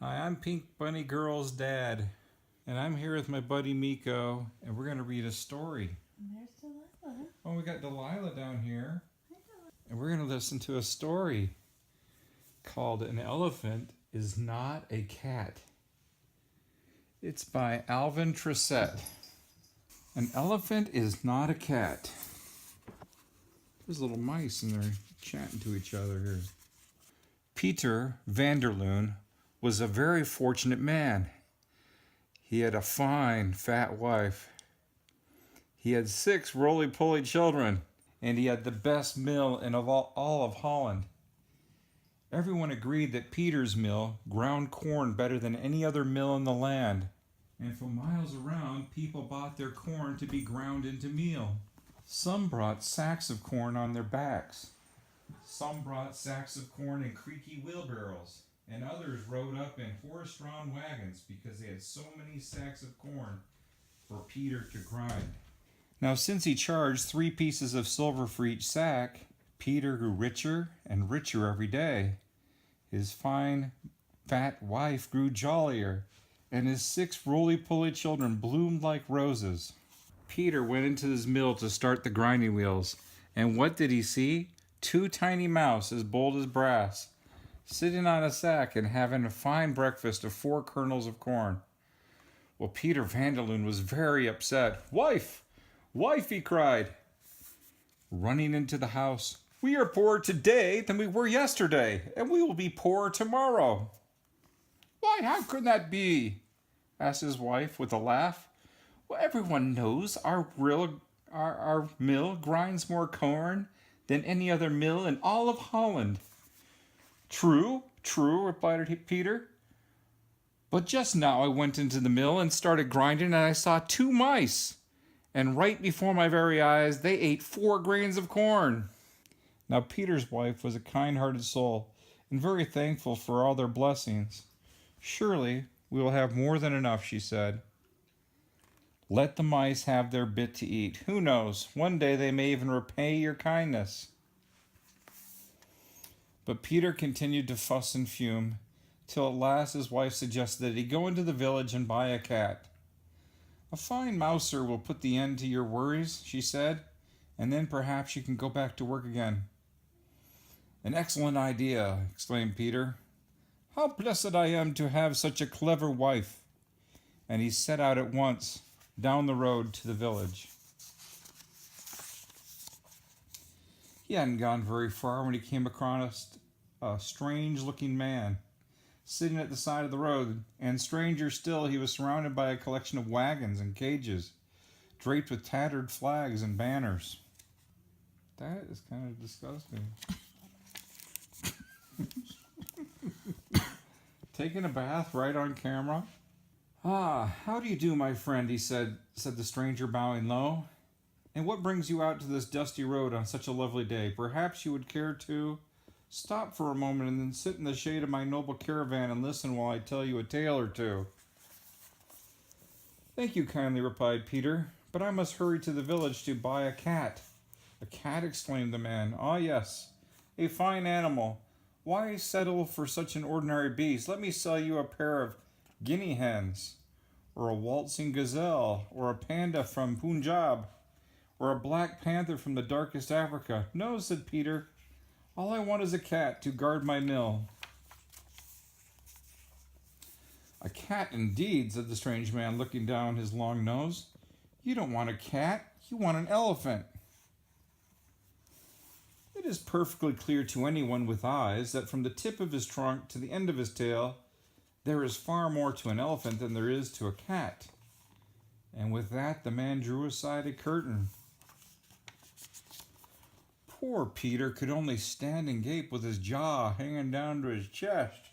Hi, I'm Pink Bunny Girl's dad, and I'm here with my buddy Miko, and we're going to read a story. And there's Delilah. Oh, we got Delilah down here, Hi, Delilah. and we're going to listen to a story called An Elephant is Not a Cat. It's by Alvin Trissette. An elephant is not a cat. There's little mice, and they're chatting to each other here. Peter Vanderloon was a very fortunate man. He had a fine, fat wife. He had 6 roly-poly children, and he had the best mill in all of Holland. Everyone agreed that Peter's mill ground corn better than any other mill in the land, and for miles around, people bought their corn to be ground into meal. Some brought sacks of corn on their backs. Some brought sacks of corn in creaky wheelbarrows, and others rode up in horse-drawn wagons because they had so many sacks of corn for Peter to grind. Now, since he charged 3 pieces of silver for each sack, Peter grew richer and richer every day. His fine, fat wife grew jollier, and his 6 roly-poly children bloomed like roses. Peter went into his mill to start the grinding wheels, and what did he see? 2 tiny mice as bold as brass, sitting on a sack and having a fine breakfast of 4 kernels of corn. Well, Peter Vanderloon was very upset. "Wife! Wife!" he cried, running into the house. "We are poorer today than we were yesterday, and we will be poorer tomorrow." "Why, how could that be?" asked his wife with a laugh. "Well, everyone knows our mill grinds more corn than any other mill in all of Holland." "True, true," replied Peter. "But just now I went into the mill and started grinding, and I saw 2 mice. And right before my very eyes, they ate 4 grains of corn." Now Peter's wife was a kind-hearted soul, and very thankful for all their blessings. "Surely we will have more than enough," she said. "Let the mice have their bit to eat. Who knows? One day they may even repay your kindness." But Peter continued to fuss and fume, till at last his wife suggested that he go into the village and buy a cat. "A fine mouser will put the end to your worries," she said, "and then perhaps you can go back to work again." "An excellent idea," exclaimed Peter. "How blessed I am to have such a clever wife." And he set out at once down the road to the village. He hadn't gone very far when he came across a strange-looking man sitting at the side of the road, and stranger still, he was surrounded by a collection of wagons and cages, draped with tattered flags and banners. That is kind of disgusting. Taking a bath right on camera? "Ah, how do you do, my friend?" he said the stranger, bowing low. "And what brings you out to this dusty road on such a lovely day? Perhaps you would care to stop for a moment and then sit in the shade of my noble caravan and listen while I tell you a tale or two." "Thank you kindly," replied Peter, "but I must hurry to the village to buy a cat." "A cat?" exclaimed the man. "Ah, yes, a fine animal. Why settle for such an ordinary beast? Let me sell you a pair of guinea hens, or a waltzing gazelle, or a panda from Punjab, or a black panther from the darkest Africa." "No," said Peter. "All I want is a cat to guard my mill." "A cat indeed," said the strange man, looking down his long nose. "You don't want a cat, you want an elephant." It is perfectly clear to anyone with eyes that from the tip of his trunk to the end of his tail, there is far more to an elephant than there is to a cat. And with that, the man drew aside a curtain. Poor Peter could only stand and gape with his jaw hanging down to his chest.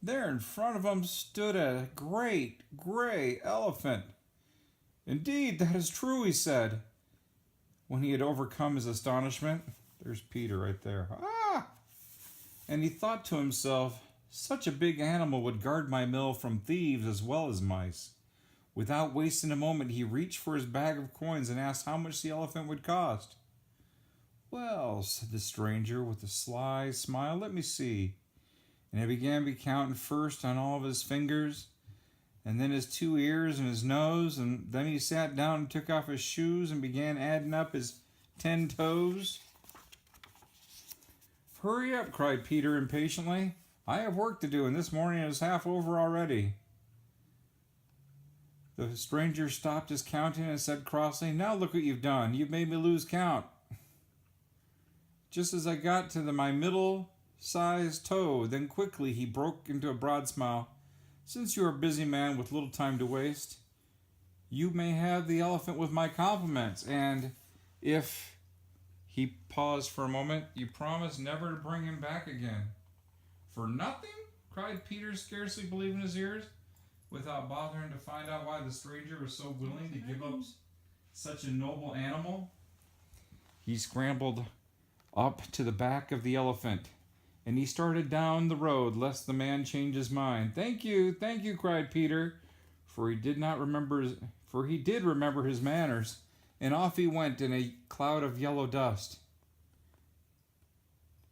There in front of him stood a great gray elephant. "Indeed, that is true," he said, when he had overcome his astonishment. There's Peter right there. "Ah!" And he thought to himself, "Such a big animal would guard my mill from thieves as well as mice." Without wasting a moment, he reached for his bag of coins and asked how much the elephant would cost. "Well," said the stranger with a sly smile, "let me see. And he began to be counting first on all of his fingers, and then his 2 ears and his nose, and then he sat down and took off his shoes and began adding up his 10 toes. Hurry up, cried Peter impatiently. I have work to do, and this morning is half over already. The stranger stopped his counting and said crossly, Now look what you've done. You've made me lose count. Just as I got to my middle-sized toe, then quickly he broke into a broad smile. Since you are a busy man with little time to waste, you may have the elephant with my compliments, and if... He paused for a moment. You promise never to bring him back again. For nothing? Cried Peter, scarcely believing his ears, without bothering to find out why the stranger was so willing to give up such a noble animal. He scrambled up to the back of the elephant, and he started down the road, lest the man change his mind. Thank you, cried Peter, for he did remember his manners. And off he went in a cloud of yellow dust.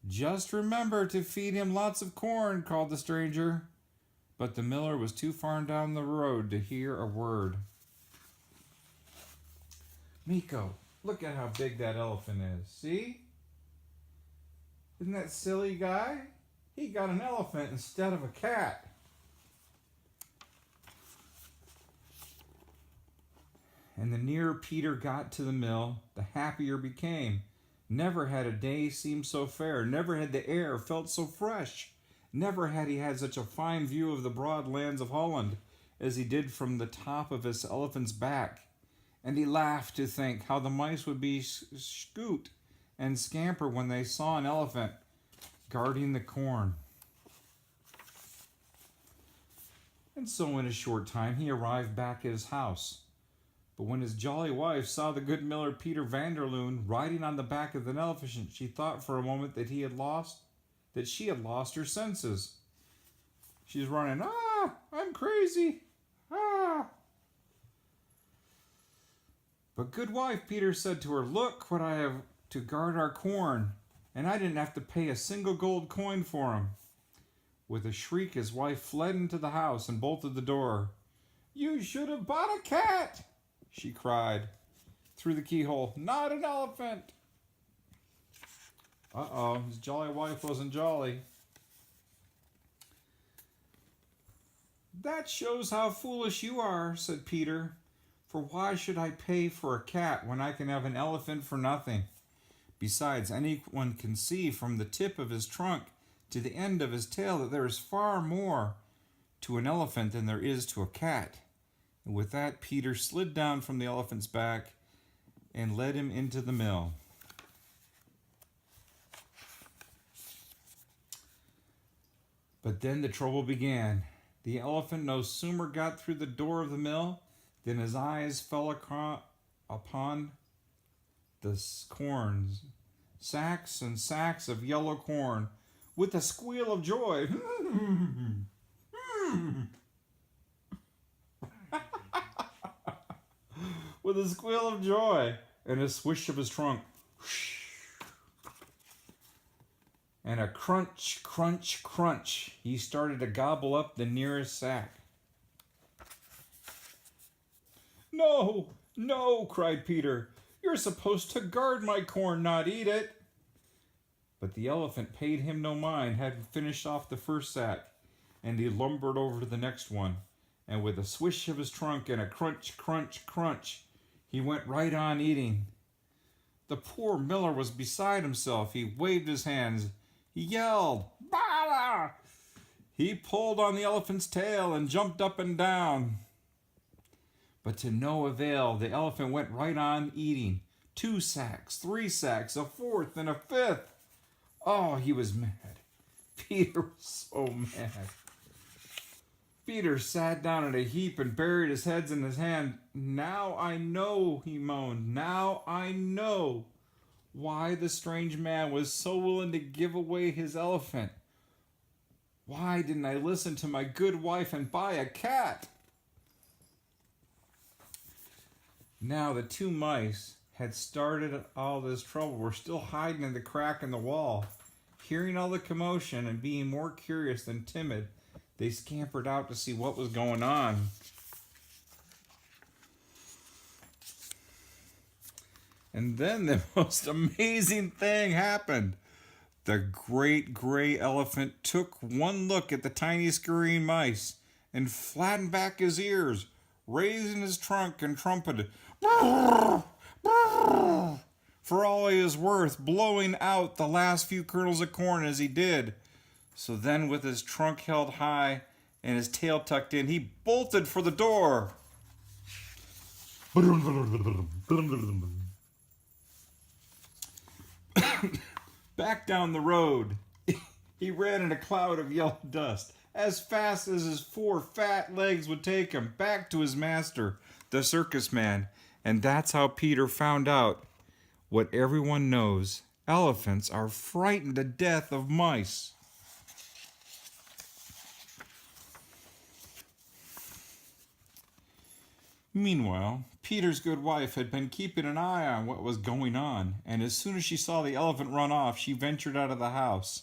Just remember to feed him lots of corn, called the stranger. But the miller was too far down the road to hear a word. Miko, look at how big that elephant is. See? Isn't that silly guy? He got an elephant instead of a cat. And the nearer Peter got to the mill, the happier became. Never had a day seemed so fair. Never had the air felt so fresh. Never had he had such a fine view of the broad lands of Holland as he did from the top of his elephant's back. And he laughed to think how the mice would be scoot and scamper when they saw an elephant guarding the corn. And so in a short time he arrived back at his house. But when his jolly wife saw the good miller Peter Vanderloon riding on the back of an elephant, she thought for a moment that she had lost her senses. She's running, I'm crazy, But good wife, Peter said to her, look what I have to guard our corn, and I didn't have to pay a single gold coin for him. With a shriek, his wife fled into the house and bolted the door. You should have bought a cat, she cried through the keyhole. Not an elephant. His jolly wife wasn't jolly. That shows how foolish you are, said Peter. For why should I pay for a cat when I can have an elephant for nothing? Besides, anyone can see from the tip of his trunk to the end of his tail that there is far more to an elephant than there is to a cat. And with that, Peter slid down from the elephant's back and led him into the mill. But then the trouble began. The elephant no sooner got through the door of the mill than his eyes fell upon the corn, sacks and sacks of yellow corn, with a squeal of joy. With a squeal of joy and a swish of his trunk. And a crunch, crunch, crunch, he started to gobble up the nearest sack. No, no, cried Peter. You're supposed to guard my corn, not eat it. But the elephant paid him no mind, had finished off the first sack, and he lumbered over to the next one. And with a swish of his trunk and a crunch, crunch, crunch, he went right on eating. The poor miller was beside himself. He waved his hands. He yelled, Bala! He pulled on the elephant's tail and jumped up and down. But to no avail, the elephant went right on eating. 2 sacks, 3 sacks, a 4th, and a 5th. Oh, he was mad. Peter was so mad. Peter sat down in a heap and buried his head in his hand. Now I know, he moaned. Now I know why the strange man was so willing to give away his elephant. Why didn't I listen to my good wife and buy a cat? Now the 2 mice had started all this trouble. Were still hiding in the crack in the wall. Hearing all the commotion and being more curious than timid, they scampered out to see what was going on. And then the most amazing thing happened. The great gray elephant took one look at the tiny scurrying mice and flattened back his ears, raising his trunk and trumpeted, "Brrr, brrr," for all he was worth, blowing out the last few kernels of corn as he did. So then, with his trunk held high and his tail tucked in, he bolted for the door. Back down the road, he ran in a cloud of yellow dust, as fast as his 4 fat legs would take him, back to his master, the circus man. And that's how Peter found out what everyone knows. Elephants are frightened to death of mice. Meanwhile, Peter's good wife had been keeping an eye on what was going on, and as soon as she saw the elephant run off, she ventured out of the house.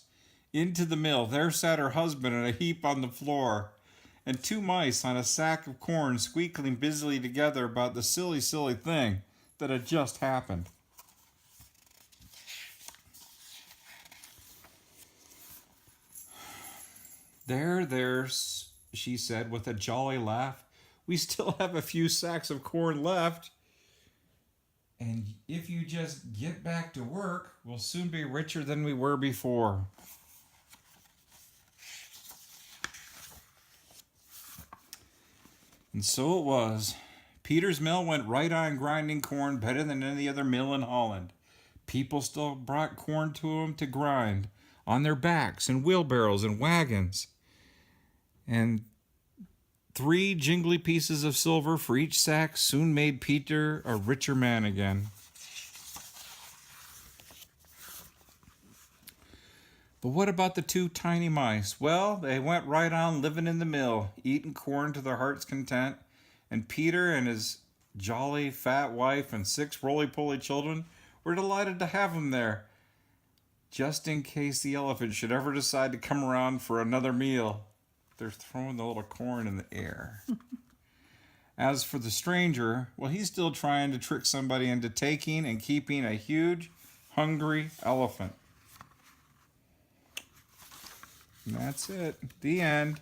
Into the mill, there sat her husband in a heap on the floor, and 2 mice on a sack of corn squealing busily together about the silly thing that had just happened. There, she said with a jolly laugh. We still have a few sacks of corn left. And if you just get back to work, we'll soon be richer than we were before. And so it was. Peter's mill went right on grinding corn better than any other mill in Holland. People still brought corn to him to grind on their backs and wheelbarrows and wagons. And 3 jingly pieces of silver for each sack soon made Peter a richer man again. But what about the 2 tiny mice? Well, they went right on living in the mill, eating corn to their heart's content, and Peter and his jolly fat wife and 6 roly-poly children were delighted to have them there, just in case the elephant should ever decide to come around for another meal. They're throwing the little corn in the air. As for the stranger, well, he's still trying to trick somebody into taking and keeping a huge, hungry elephant. And that's it. The end.